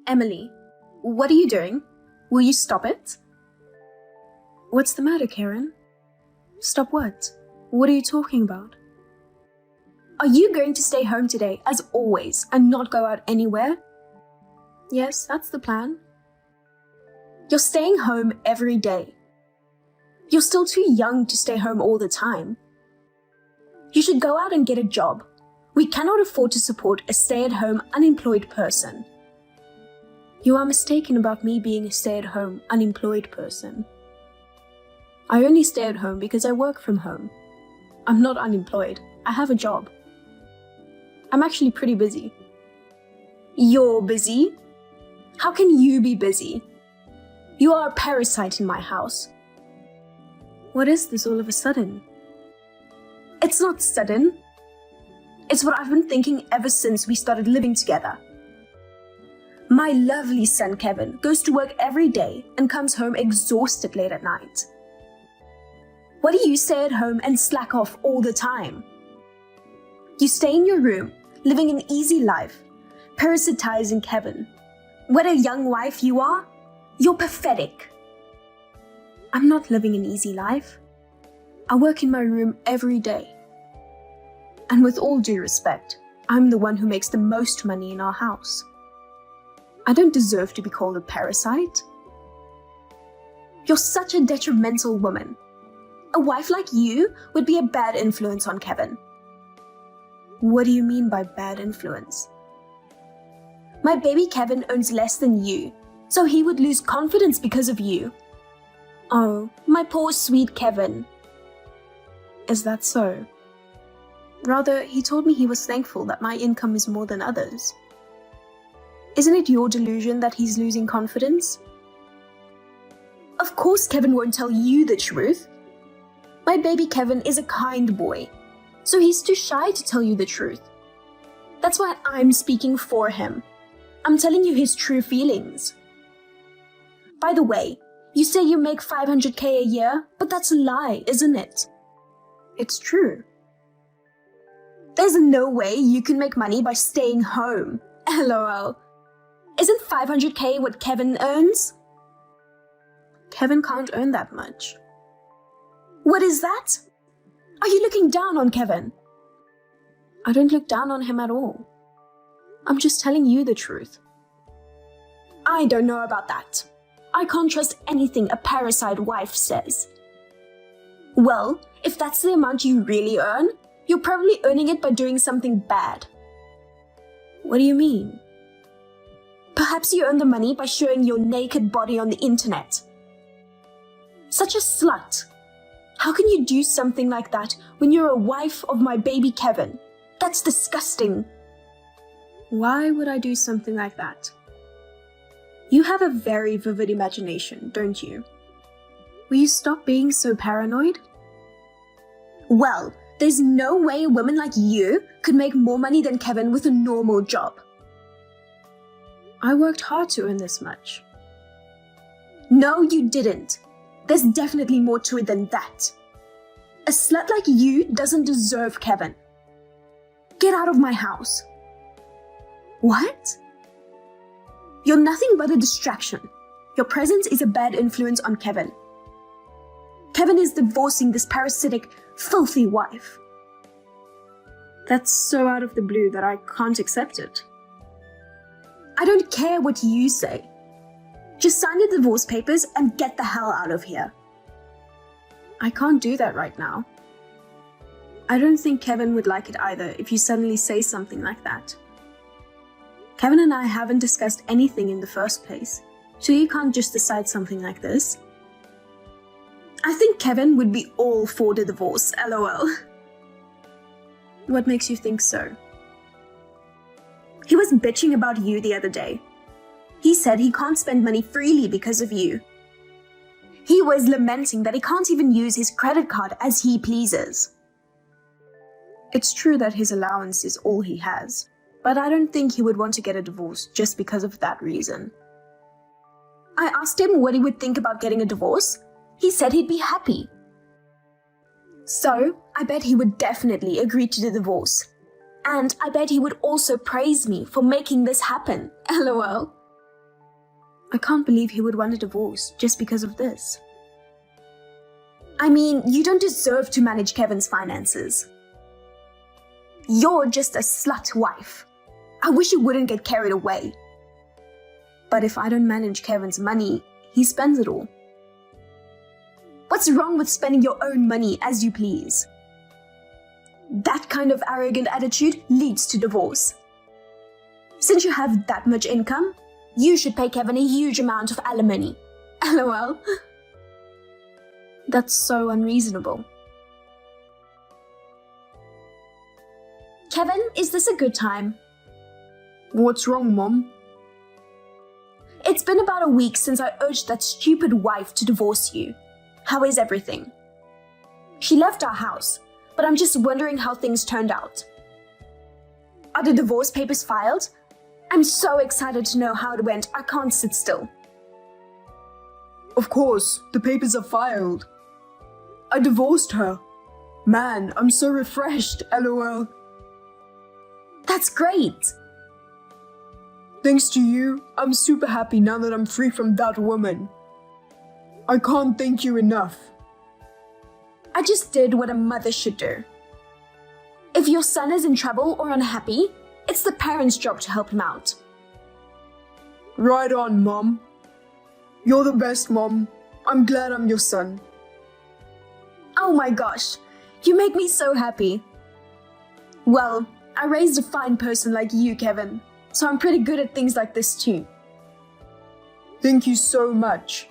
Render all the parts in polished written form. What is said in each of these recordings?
Emily, what are you doing? Will you stop it? What's the matter, Karen? Stop what? What are you talking about? Are you going to stay home today, as always, and not go out anywhere? Yes, that's the plan. You're staying home every day. You're still too young to stay home all the time. You should go out and get a job. We cannot afford to support a stay-at-home unemployed person. You are mistaken about me being a stay-at-home unemployed person. I only stay at home because I work from home. I'm not unemployed. I have a job. I'm actually pretty busy. You're busy? How can you be busy? You are a parasite in my house. What is this all of a sudden? It's not sudden. It's what I've been thinking ever since we started living together. My lovely son Kevin goes to work every day and comes home exhausted late at night. Why do you stay at home and slack off all the time? You stay in your room, living an easy life, parasitizing Kevin. What a young wife you are! You're pathetic. I'm not living an easy life. I work in my room every day. And with all due respect, I'm the one who makes the most money in our house. I don't deserve to be called a parasite. You're such a detrimental woman. A wife like you would be a bad influence on Kevin. What do you mean by bad influence? My baby Kevin earns less than you, so he would lose confidence because of you. Oh, my poor sweet Kevin. Is that so? Rather, he told me he was thankful that my income is more than others. Isn't it your delusion that he's losing confidence? Of course Kevin won't tell you the truth. My baby Kevin is a kind boy, so he's too shy to tell you the truth. That's why I'm speaking for him. I'm telling you his true feelings. By the way, you say you make $500K a year, but that's a lie, isn't it? It's true. There's no way you can make money by staying home. LOL. Isn't $500K what Kevin earns? Kevin can't earn that much. What is that? Are you looking down on Kevin? I don't look down on him at all. I'm just telling you the truth. I don't know about that. I can't trust anything a parasite wife says. Well, if that's the amount you really earn, you're probably earning it by doing something bad. What do you mean? Perhaps you earn the money by showing your naked body on the internet. Such a slut. How can you do something like that when you're a wife of my baby Kevin? That's disgusting. Why would I do something like that? You have a very vivid imagination, don't you? Will you stop being so paranoid? Well, there's no way a woman like you could make more money than Kevin with a normal job. I worked hard to earn this much. No, you didn't. There's definitely more to it than that. A slut like you doesn't deserve Kevin. Get out of my house. What? You're nothing but a distraction. Your presence is a bad influence on Kevin. Kevin is divorcing this parasitic, filthy wife. That's so out of the blue that I can't accept it. I don't care what you say. Just sign the divorce papers and get the hell out of here. I can't do that right now. I don't think Kevin would like it either if you suddenly say something like that. Kevin and I haven't discussed anything in the first place, so you can't just decide something like this. I think Kevin would be all for the divorce, LOL. What makes you think so? He was bitching about you the other day. He said he can't spend money freely because of you. He was lamenting that he can't even use his credit card as he pleases. It's true that his allowance is all he has, but I don't think he would want to get a divorce just because of that reason. I asked him what he would think about getting a divorce. He said he'd be happy. So, I bet he would definitely agree to the divorce. And I bet he would also praise me for making this happen, LOL. I can't believe he would want a divorce just because of this. I mean, you don't deserve to manage Kevin's finances. You're just a slut wife. I wish you wouldn't get carried away. But if I don't manage Kevin's money, he spends it all. What's wrong with spending your own money as you please? That kind of arrogant attitude leads to divorce. Since you have that much income, you should pay Kevin a huge amount of alimony. LOL. That's so unreasonable. Kevin, is this a good time? What's wrong, Mom? It's been about a week since I urged that stupid wife to divorce you. How is everything? She left our house, but I'm just wondering how things turned out. Are the divorce papers filed? I'm so excited to know how it went, I can't sit still. Of course, the papers are filed. I divorced her. Man, I'm so refreshed, LOL. That's great. Thanks to you, I'm super happy now that I'm free from that woman. I can't thank you enough. I just did what a mother should do. If your son is in trouble or unhappy, it's the parent's job to help him out. Right on, Mom. You're the best, Mom. I'm glad I'm your son. Oh my gosh, you make me so happy. Well, I raised a fine person like you, Kevin, so I'm pretty good at things like this too. Thank you so much.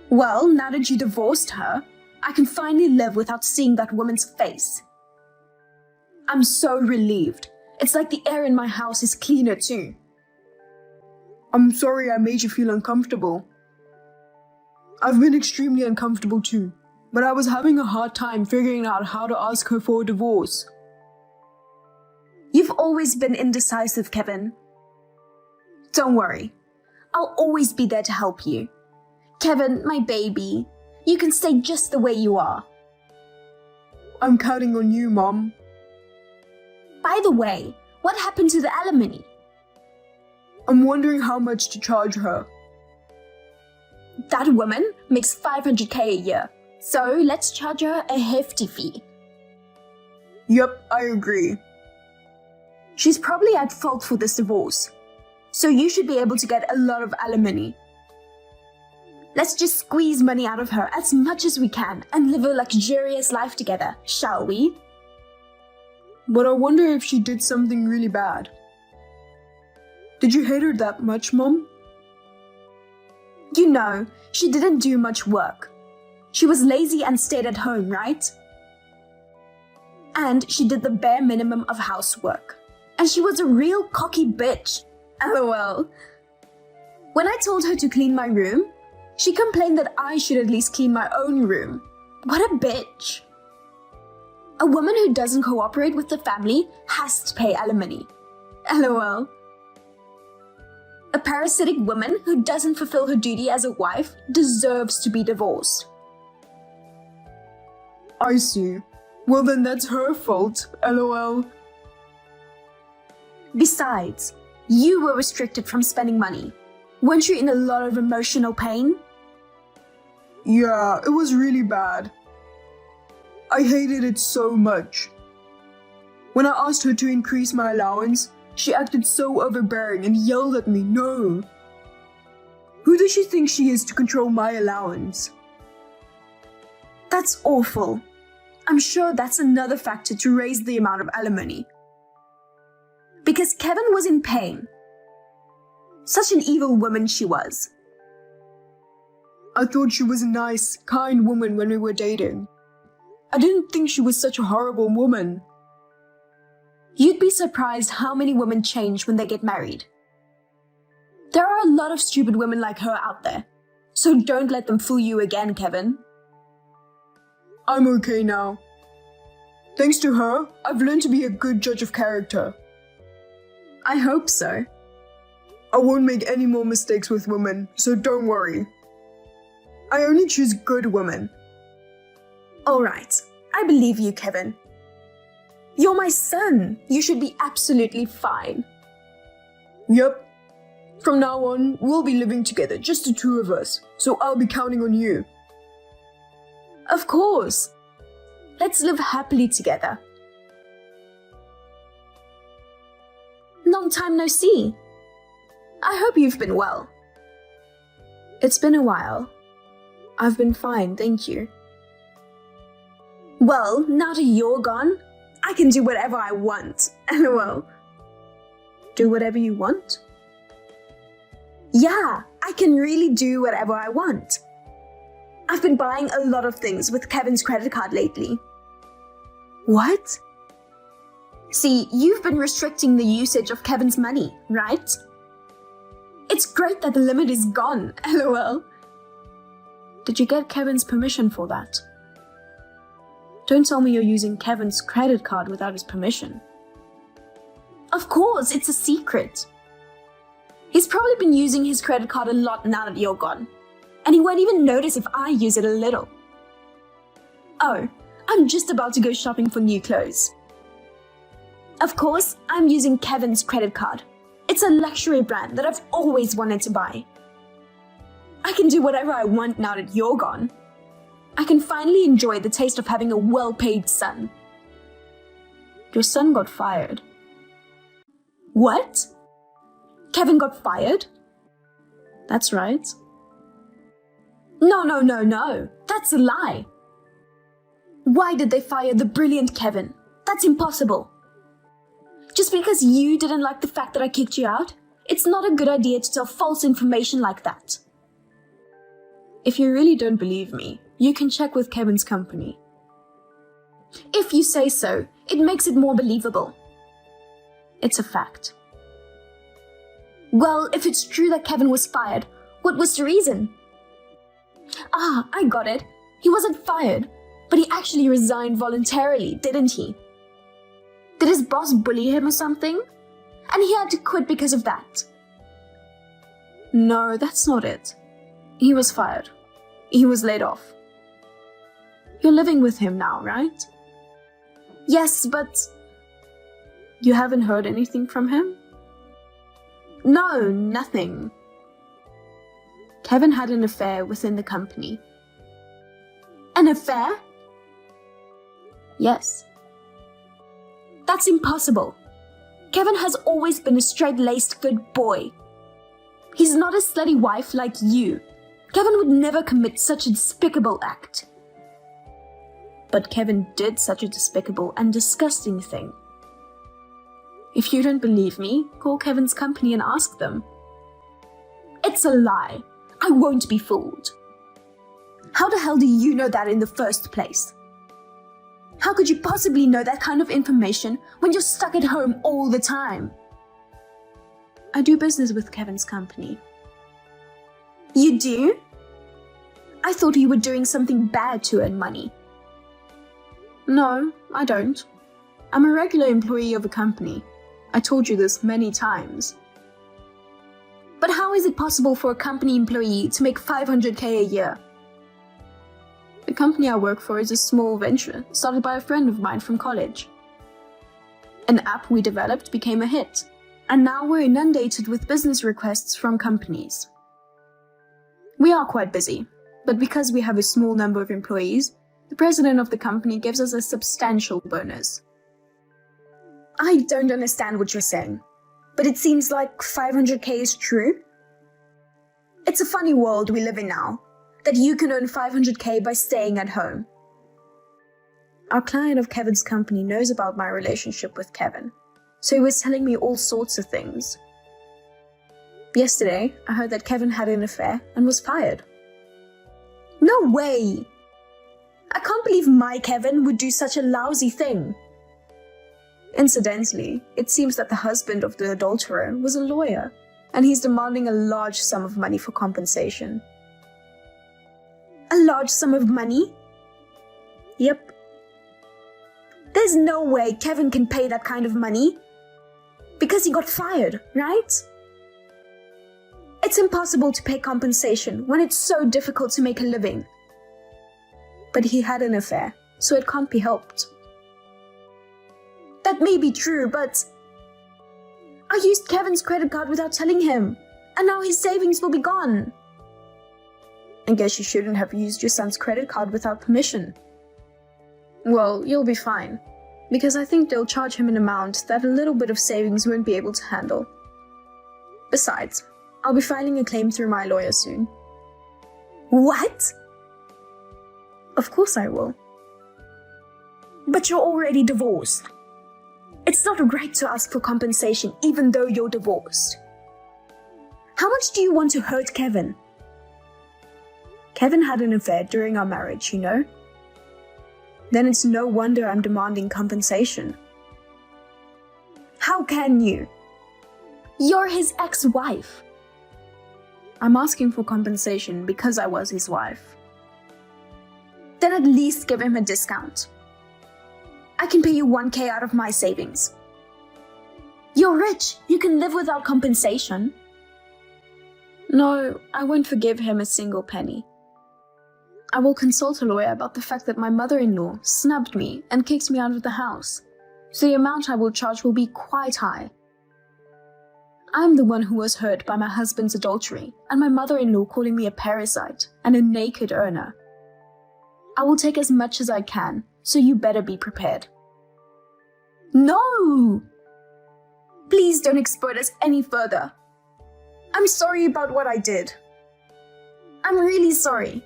Well, now that you divorced her, I can finally live without seeing that woman's face. I'm so relieved. It's like the air in my house is cleaner too. I'm sorry I made you feel uncomfortable. I've been extremely uncomfortable too, but I was having a hard time figuring out how to ask her for a divorce. You've always been indecisive, Kevin. Don't worry. I'll always be there to help you. Kevin, my baby, you can stay just the way you are. I'm counting on you, Mom. By the way, what happened to the alimony? I'm wondering how much to charge her. That woman makes 500k a year, so let's charge her a hefty fee. Yep, I agree. She's probably at fault for this divorce, so you should be able to get a lot of alimony. Let's just squeeze money out of her as much as we can and live a luxurious life together, shall we? But I wonder if she did something really bad. Did you hate her that much, Mom? You know, she didn't do much work. She was lazy and stayed at home, right? And she did the bare minimum of housework. And she was a real cocky bitch. LOL. When I told her to clean my room, she complained that I should at least clean my own room. What a bitch. A woman who doesn't cooperate with the family has to pay alimony. LOL. A parasitic woman who doesn't fulfill her duty as a wife deserves to be divorced. I see. Well then that's her fault, LOL. Besides, you were restricted from spending money. Weren't you in a lot of emotional pain? Yeah, it was really bad. I hated it so much. When I asked her to increase my allowance, she acted so overbearing and yelled at me, no. Who does she think she is to control my allowance? That's awful. I'm sure that's another factor to raise the amount of alimony. Because Kevin was in pain. Such an evil woman she was. I thought she was a nice, kind woman when we were dating. I didn't think she was such a horrible woman. You'd be surprised how many women change when they get married. There are a lot of stupid women like her out there, so don't let them fool you again, Kevin. I'm okay now. Thanks to her, I've learned to be a good judge of character. I hope so. I won't make any more mistakes with women, so don't worry. I only choose good women. Alright, I believe you, Kevin. You're my son. You should be absolutely fine. Yep. From now on, we'll be living together, just the two of us, so I'll be counting on you. Of course. Let's live happily together. Long time no see. I hope you've been well. It's been a while. I've been fine, thank you. Well, now that you're gone, I can do whatever I want. LOL. Do whatever you want? Yeah, I can really do whatever I want. I've been buying a lot of things with Kevin's credit card lately. What? See, you've been restricting the usage of Kevin's money, right? It's great that the limit is gone, LOL. Did you get Kevin's permission for that? Don't tell me you're using Kevin's credit card without his permission. Of course, it's a secret. He's probably been using his credit card a lot now that you're gone. And he won't even notice if I use it a little. Oh, I'm just about to go shopping for new clothes. Of course, I'm using Kevin's credit card. It's a luxury brand that I've always wanted to buy. I can do whatever I want now that you're gone. I can finally enjoy the taste of having a well-paid son. Your son got fired. What? Kevin got fired? That's right. No. That's a lie. Why did they fire the brilliant Kevin? That's impossible. Just because you didn't like the fact that I kicked you out, it's not a good idea to tell false information like that. If you really don't believe me, you can check with Kevin's company. If you say so, it makes it more believable. It's a fact. Well, if it's true that Kevin was fired, what was the reason? Ah, I got it. He wasn't fired, but he actually resigned voluntarily, didn't he? Did his boss bully him or something? And he had to quit because of that? No, that's not it. He was fired. He was laid off. You're living with him now, right? Yes, but... You haven't heard anything from him? No, nothing. Kevin had an affair within the company. An affair? Yes. That's impossible. Kevin has always been a straight-laced good boy. He's not a slutty wife like you. Kevin would never commit such a despicable act. But Kevin did such a despicable and disgusting thing. If you don't believe me, call Kevin's company and ask them. It's a lie. I won't be fooled. How the hell do you know that in the first place? How could you possibly know that kind of information when you're stuck at home all the time? I do business with Kevin's company. You do? I thought you were doing something bad to earn money. No, I don't. I'm a regular employee of a company. I told you this many times. But how is it possible for a company employee to make 500k a year? The company I work for is a small venture started by a friend of mine from college. An app we developed became a hit, and now we're inundated with business requests from companies. We are quite busy, but because we have a small number of employees, the president of the company gives us a substantial bonus. I don't understand what you're saying, but it seems like 500k is true. It's a funny world we live in now, that you can earn 500k by staying at home. Our client of Kevin's company knows about my relationship with Kevin, so he was telling me all sorts of things. Yesterday, I heard that Kevin had an affair and was fired. No way! I can't believe my Kevin would do such a lousy thing. Incidentally, it seems that the husband of the adulterer was a lawyer, and he's demanding a large sum of money for compensation. A large sum of money? Yep. There's no way Kevin can pay that kind of money. Because he got fired, right? It's impossible to pay compensation when it's so difficult to make a living. But he had an affair, so it can't be helped. That may be true, but I used Kevin's credit card without telling him, And now his savings will be gone. I guess you shouldn't have used your son's credit card without permission. Well, you'll be fine, because I think they'll charge him an amount that a little bit of savings won't be able to handle. Besides, I'll be filing a claim through my lawyer soon. What? Of course I will. But you're already divorced. It's not right to ask for compensation even though you're divorced. How much do you want to hurt Kevin? Kevin had an affair during our marriage, you know? Then it's no wonder I'm demanding compensation. How can you? You're his ex-wife. I'm asking for compensation because I was his wife. Then at least give him a discount. I can pay you 1K out of my savings. You're rich. You can live without compensation. No, I won't forgive him a single penny. I will consult a lawyer about the fact that my mother-in-law snubbed me and kicked me out of the house, so the amount I will charge will be quite high. I'm the one who was hurt by my husband's adultery and my mother-in-law calling me a parasite and a naked earner. I will take as much as I can, so you better be prepared. No! Please don't exploit us any further. I'm sorry about what I did. I'm really sorry.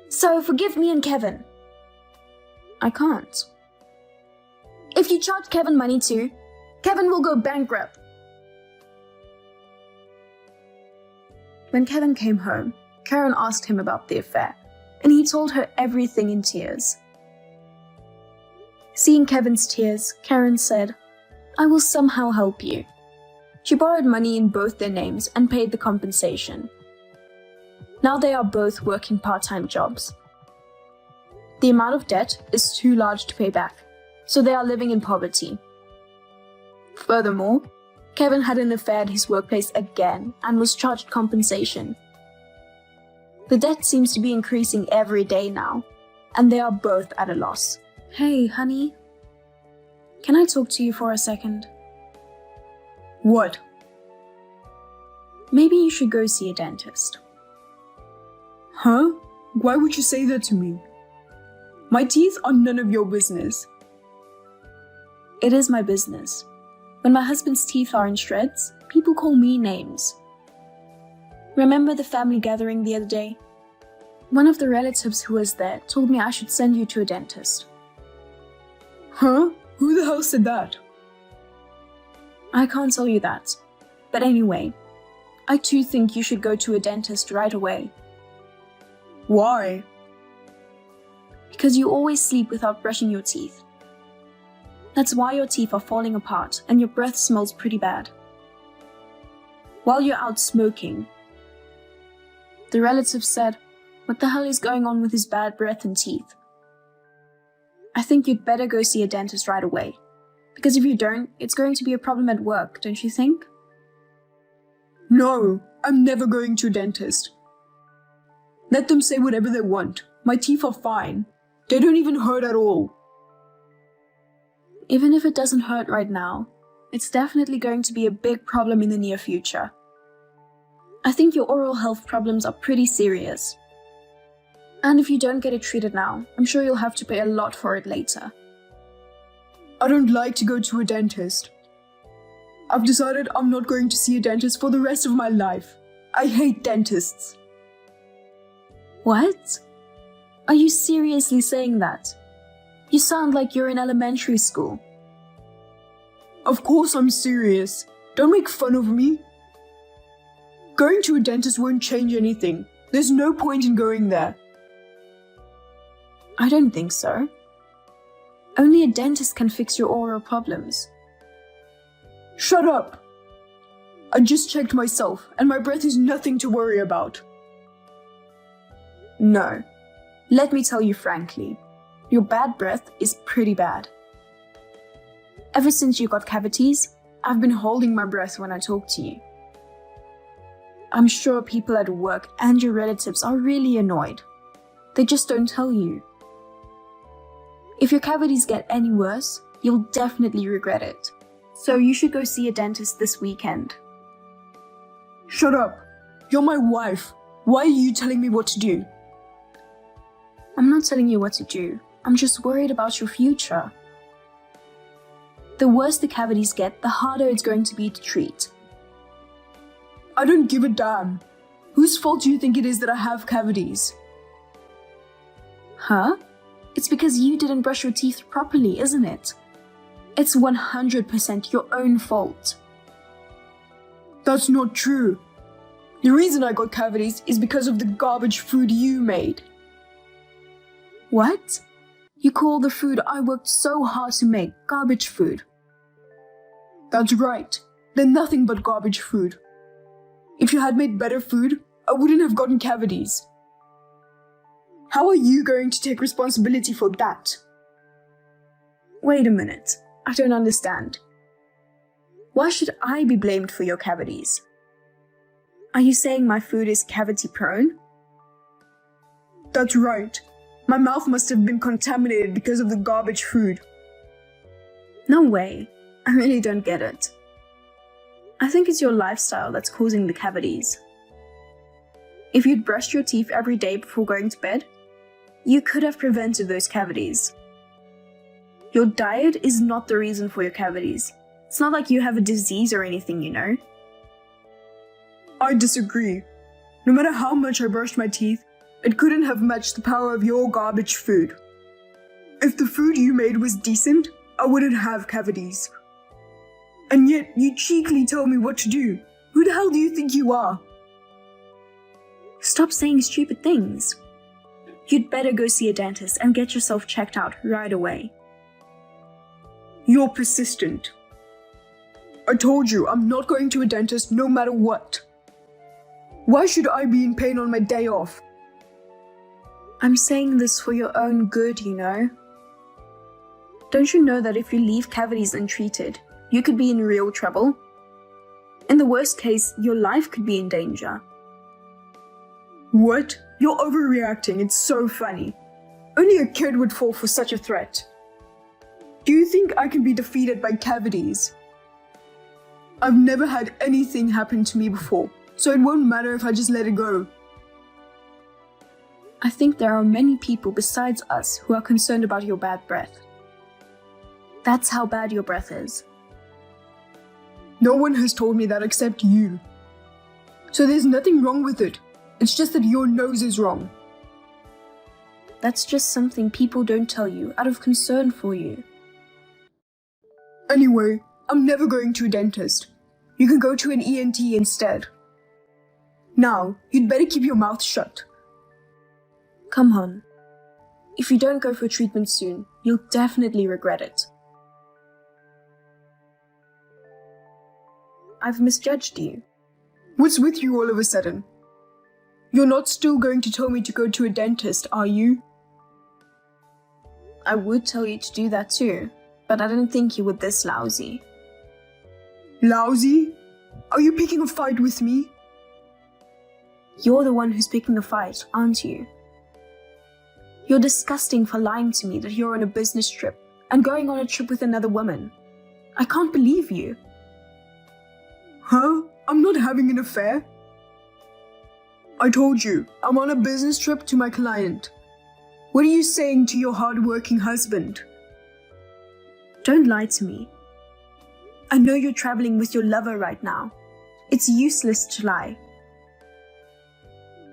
So forgive me and Kevin. I can't. If you charge Kevin money too, Kevin will go bankrupt. When Kevin came home, Karen asked him about the affair, and he told her everything in tears. Seeing Kevin's tears, Karen said, "I will somehow help you." She borrowed money in both their names and paid the compensation. Now they are both working part-time jobs. The amount of debt is too large to pay back, so they are living in poverty. Furthermore, Kevin had an affair at his workplace again and was charged compensation. The debt seems to be increasing every day now, and they are both at a loss. Hey, honey. Can I talk to you for a second? What? Maybe you should go see a dentist. Huh? Why would you say that to me? My teeth are none of your business. It is my business. When my husband's teeth are in shreds, people call me names. Remember the family gathering the other day? One of the relatives who was there told me I should send you to a dentist. Huh? Who the hell said that? I can't tell you that. But anyway, I too think you should go to a dentist right away. Why? Because you always sleep without brushing your teeth. That's why your teeth are falling apart and your breath smells pretty bad. While you're out smoking, the relative said, "What the hell is going on with his bad breath and teeth?" I think you'd better go see a dentist right away. Because if you don't, it's going to be a problem at work, don't you think? No, I'm never going to a dentist. Let them say whatever they want. My teeth are fine. They don't even hurt at all. Even if it doesn't hurt right now, it's definitely going to be a big problem in the near future. I think your oral health problems are pretty serious. And if you don't get it treated now, I'm sure you'll have to pay a lot for it later. I don't like to go to a dentist. I've decided I'm not going to see a dentist for the rest of my life. I hate dentists. What? Are you seriously saying that? You sound like you're in elementary school. Of course I'm serious. Don't make fun of me. Going to a dentist won't change anything. There's no point in going there. I don't think so. Only a dentist can fix your oral problems. Shut up! I just checked myself, and my breath is nothing to worry about. No. Let me tell you frankly, your bad breath is pretty bad. Ever since you got cavities, I've been holding my breath when I talk to you. I'm sure people at work and your relatives are really annoyed. They just don't tell you. If your cavities get any worse, you'll definitely regret it. So you should go see a dentist this weekend. Shut up. You're my wife. Why are you telling me what to do? I'm not telling you what to do. I'm just worried about your future. The worse the cavities get, the harder it's going to be to treat. I don't give a damn. Whose fault do you think it is that I have cavities? Huh? It's because you didn't brush your teeth properly, isn't it? It's 100% your own fault. That's not true. The reason I got cavities is because of the garbage food you made. What? You call the food I worked so hard to make garbage food? That's right. They're nothing but garbage food. If you had made better food, I wouldn't have gotten cavities. How are you going to take responsibility for that? Wait a minute. I don't understand. Why should I be blamed for your cavities? Are you saying my food is cavity prone? That's right. My mouth must have been contaminated because of the garbage food. No way. I really don't get it. I think it's your lifestyle that's causing the cavities. If you'd brushed your teeth every day before going to bed, you could have prevented those cavities. Your diet is not the reason for your cavities. It's not like you have a disease or anything, you know. I disagree. No matter how much I brushed my teeth, it couldn't have matched the power of your garbage food. If the food you made was decent, I wouldn't have cavities. And yet, you cheekily tell me what to do. Who the hell do you think you are? Stop saying stupid things. You'd better go see a dentist and get yourself checked out right away. You're persistent. I told you I'm not going to a dentist no matter what. Why should I be in pain on my day off? I'm saying this for your own good, you know. Don't you know that if you leave cavities untreated, you could be in real trouble? In the worst case, your life could be in danger. What? You're overreacting. It's so funny. Only a kid would fall for such a threat. Do you think I can be defeated by cavities? I've never had anything happen to me before, so it won't matter if I just let it go. I think there are many people besides us who are concerned about your bad breath. That's how bad your breath is. No one has told me that except you. So there's nothing wrong with it. It's just that your nose is wrong. That's just something people don't tell you out of concern for you. Anyway, I'm never going to a dentist. You can go to an ENT instead. Now, you'd better keep your mouth shut. Come on. If you don't go for treatment soon, you'll definitely regret it. I've misjudged you. What's with you all of a sudden? You're not still going to tell me to go to a dentist, are you? I would tell you to do that too, but I didn't think you were this lousy. Lousy? Are you picking a fight with me? You're the one who's picking a fight, aren't you? You're disgusting for lying to me that you're on a business trip and going on a trip with another woman. I can't believe you. Huh? I'm not having an affair. I told you, I'm on a business trip to my client. What are you saying to your hard-working husband? Don't lie to me. I know you're traveling with your lover right now. It's useless to lie.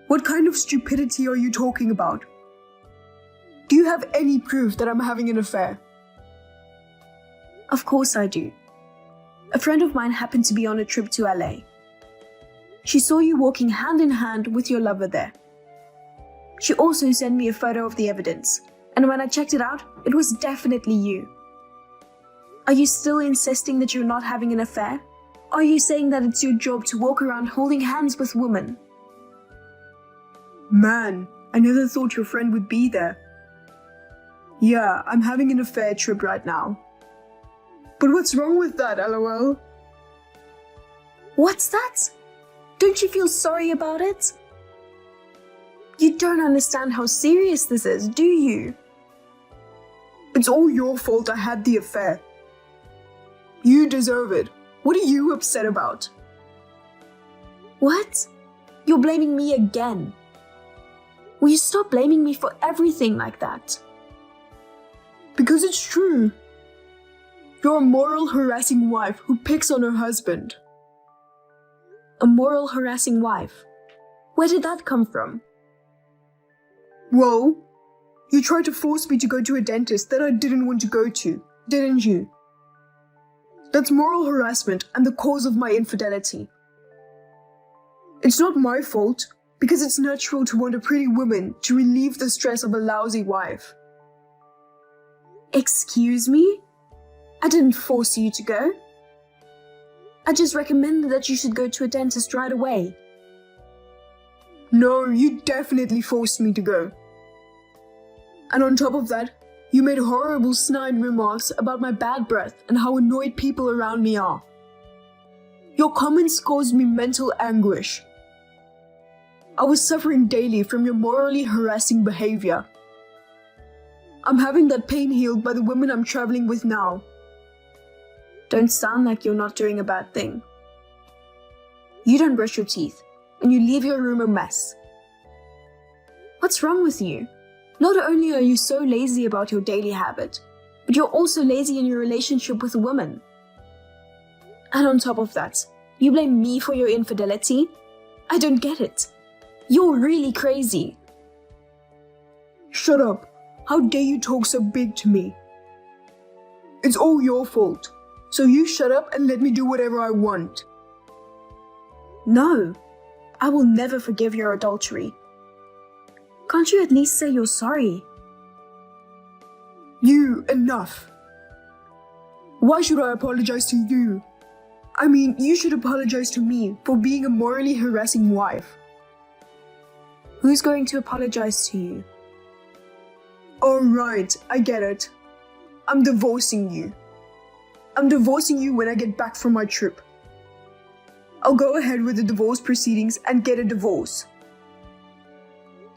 What kind of stupidity are you talking about? Do you have any proof that I'm having an affair? Of course I do. A friend of mine happened to be on a trip to LA. She saw you walking hand in hand with your lover there. She also sent me a photo of the evidence, and when I checked it out, it was definitely you. Are you still insisting that you're not having an affair? Are you saying that it's your job to walk around holding hands with women? Man, I never thought your friend would be there. Yeah, I'm having an affair trip right now. But what's wrong with that, LOL? What's that? Don't you feel sorry about it? You don't understand how serious this is, do you? It's all your fault I had the affair. You deserve it. What are you upset about? What? You're blaming me again. Will you stop blaming me for everything like that? Because it's true. You're a moral harassing wife who picks on her husband. A moral harassing wife? Where did that come from? Well, you tried to force me to go to a dentist that I didn't want to go to, didn't you? That's moral harassment and the cause of my infidelity. It's not my fault, because it's natural to want a pretty woman to relieve the stress of a lousy wife. Excuse me? I didn't force you to go. I just recommended that you should go to a dentist right away. No, you definitely forced me to go. And on top of that, you made horrible snide remarks about my bad breath and how annoyed people around me are. Your comments caused me mental anguish. I was suffering daily from your morally harassing behavior. I'm having that pain healed by the woman I'm traveling with now. Don't sound like you're not doing a bad thing. You don't brush your teeth, and you leave your room a mess. What's wrong with you? Not only are you so lazy about your daily habit, but you're also lazy in your relationship with a woman. And on top of that, you blame me for your infidelity? I don't get it. You're really crazy. Shut up. How dare you talk so big to me? It's all your fault. So you shut up and let me do whatever I want. No, I will never forgive your adultery. Can't you at least say you're sorry? Enough. Why should I apologize to you? I mean, you should apologize to me for being a morally harassing wife. Who's going to apologize to you? Alright, I get it. I'm divorcing you. I'm divorcing you when I get back from my trip. I'll go ahead with the divorce proceedings and get a divorce.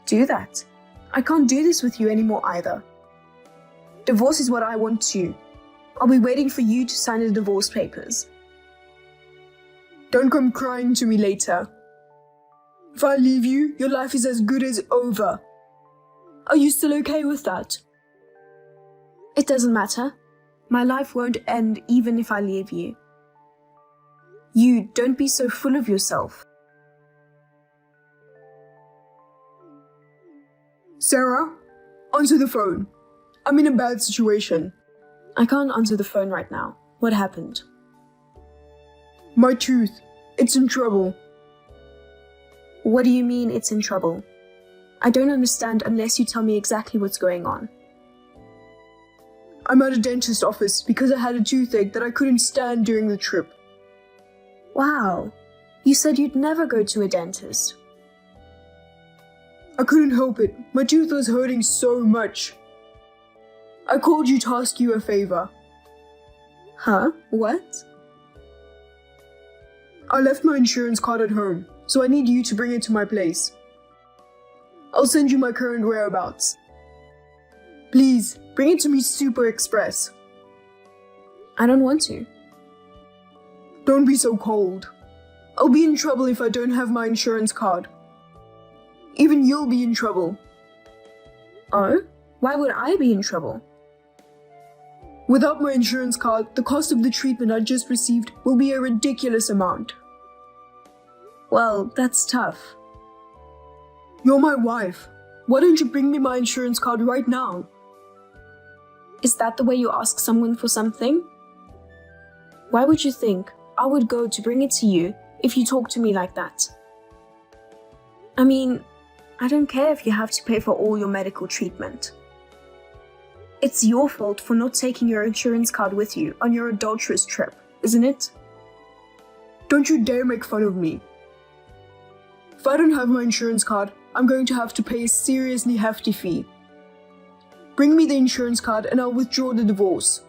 Do that. I can't do this with you anymore either. Divorce is what I want too. I'll be waiting for you to sign the divorce papers. Don't come crying to me later. If I leave you, your life is as good as over. Are you still okay with that? It doesn't matter. My life won't end even if I leave you. You, don't be so full of yourself. Sarah, answer the phone. I'm in a bad situation. I can't answer the phone right now. What happened? My tooth. It's in trouble. What do you mean it's in trouble? I don't understand unless you tell me exactly what's going on. I'm at a dentist's office because I had a toothache that I couldn't stand during the trip. Wow. You said you'd never go to a dentist. I couldn't help it. My tooth was hurting so much. I called you to ask you a favor. Huh? What? I left my insurance card at home, so I need you to bring it to my place. I'll send you my current whereabouts. Please, bring it to me super express. I don't want to. Don't be so cold. I'll be in trouble if I don't have my insurance card. Even you'll be in trouble. Oh? Why would I be in trouble? Without my insurance card, the cost of the treatment I just received will be a ridiculous amount. Well, that's tough. You're my wife. Why don't you bring me my insurance card right now? Is that the way you ask someone for something? Why would you think I would go to bring it to you if you talk to me like that? I mean, I don't care if you have to pay for all your medical treatment. It's your fault for not taking your insurance card with you on your adulterous trip, isn't it? Don't you dare make fun of me. If I don't have my insurance card, I'm going to have to pay a seriously hefty fee. Bring me the insurance card and I'll withdraw the divorce.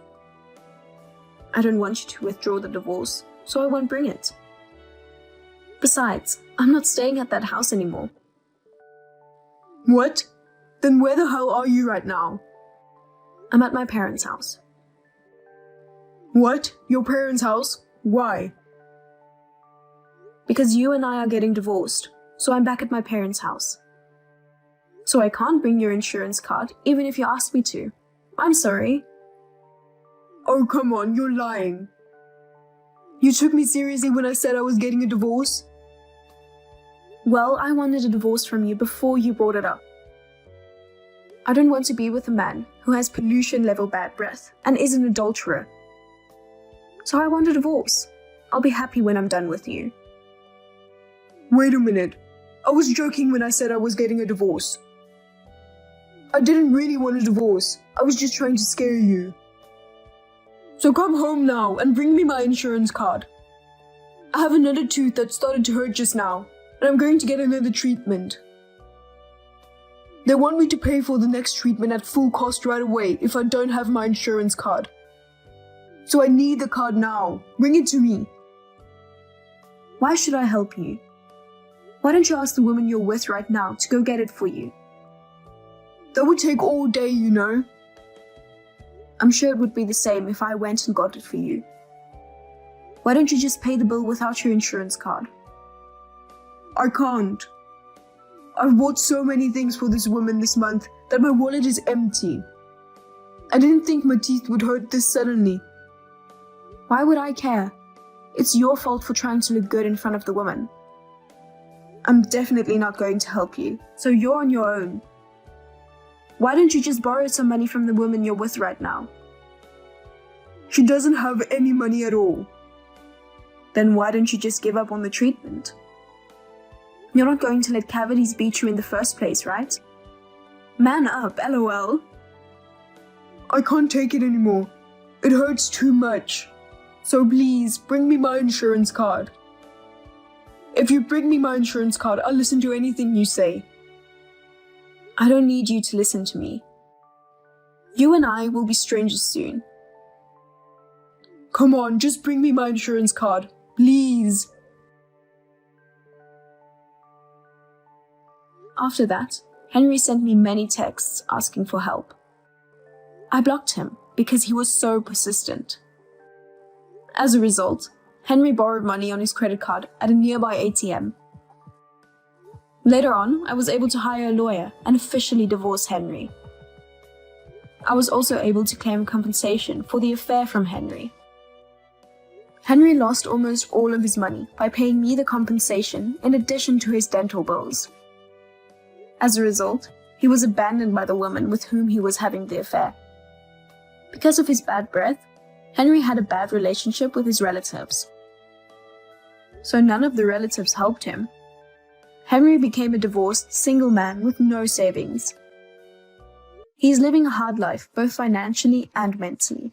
I don't want you to withdraw the divorce, so I won't bring it. Besides, I'm not staying at that house anymore. What? Then where the hell are you right now? I'm at my parents' house. What? Your parents' house? Why? because you and I are getting divorced, so I'm back at my parents' house. So I can't bring your insurance card, even if you asked me to. I'm sorry. Oh, come on, you're lying. You took me seriously when I said I was getting a divorce? Well, I wanted a divorce from you before you brought it up. I don't want to be with a man who has pollution-level bad breath and is an adulterer. So I want a divorce. I'll be happy when I'm done with you. Wait a minute. I was joking when I said I was getting a divorce. I didn't really want a divorce. I was just trying to scare you. So come home now and bring me my insurance card. I have another tooth that started to hurt just now, and I'm going to get another treatment. They want me to pay for the next treatment at full cost right away if I don't have my insurance card. So I need the card now. Bring it to me. Why should I help you? Why don't you ask the woman you're with right now to go get it for you? That would take all day, you know. I'm sure it would be the same if I went and got it for you. Why don't you just pay the bill without your insurance card? I can't. I've bought so many things for this woman this month that my wallet is empty. I didn't think my teeth would hurt this suddenly. Why would I care? It's your fault for trying to look good in front of the woman. I'm definitely not going to help you, so you're on your own. Why don't you just borrow some money from the woman you're with right now? She doesn't have any money at all. Then why don't you just give up on the treatment? You're not going to let cavities beat you in the first place, right? Man up, LOL. I can't take it anymore. It hurts too much. So please, bring me my insurance card. If you bring me my insurance card, I'll listen to anything you say. I don't need you to listen to me. You and I will be strangers soon. Come on, just bring me my insurance card, please. After that, Henry sent me many texts asking for help. I blocked him because he was so persistent. As a result, Henry borrowed money on his credit card at a nearby ATM. Later on, I was able to hire a lawyer and officially divorce Henry. I was also able to claim compensation for the affair from Henry. Henry lost almost all of his money by paying me the compensation in addition to his dental bills. As a result, he was abandoned by the woman with whom he was having the affair. Because of his bad breath, Henry had a bad relationship with his relatives. So none of the relatives helped him. Henry became a divorced, single man with no savings. He is living a hard life, both financially and mentally.